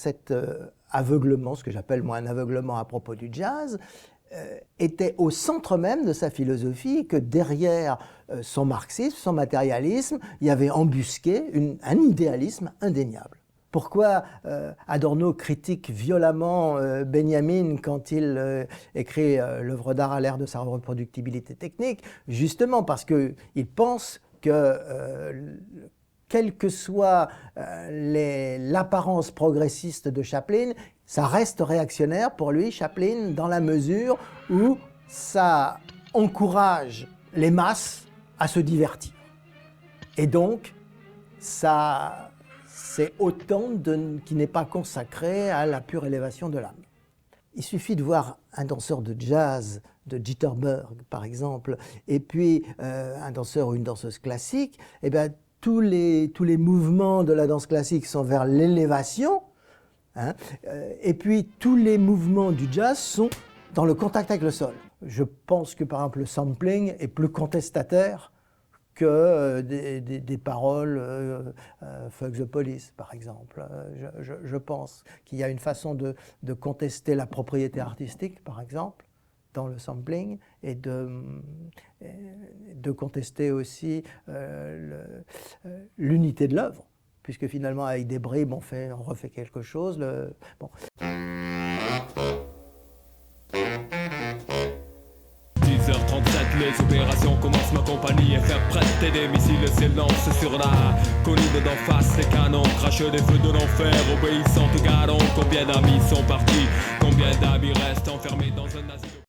cet aveuglement, ce que j'appelle moi un aveuglement à propos du jazz, était au centre même de sa philosophie, que derrière son marxisme, son matérialisme, il y avait embusqué un idéalisme indéniable. Pourquoi Adorno critique violemment Benjamin quand il écrit l'œuvre d'art à l'ère de sa reproductibilité technique? Justement parce qu'il pense que quelle que soit l'apparence progressiste de Chaplin, ça reste réactionnaire pour lui, Chaplin, dans la mesure où ça encourage les masses à se divertir. Et donc, ça, c'est autant qui n'est pas consacré à la pure élévation de l'âme. Il suffit de voir un danseur de jazz, de Jitterbug par exemple, et puis un danseur ou une danseuse classique, et bien, tous les mouvements de la danse classique sont vers l'élévation, hein, et puis tous les mouvements du jazz sont dans le contact avec le sol. Je pense que par exemple le sampling est plus contestataire que des paroles Fuck the Police, par exemple. Je pense qu'il y a une façon de contester la propriété artistique, par exemple, dans le sampling, et de contester aussi l'unité de l'œuvre, puisque finalement, avec des bribes, on refait quelque chose. Bon. 10h37, les opérations commencent, ma compagnie est faire prêter des missiles s'élance sur la colline d'en face. Les canons crachent des feux de l'enfer, obéissant au canon. Combien d'amis sont partis, combien d'amis restent enfermés dans un asile.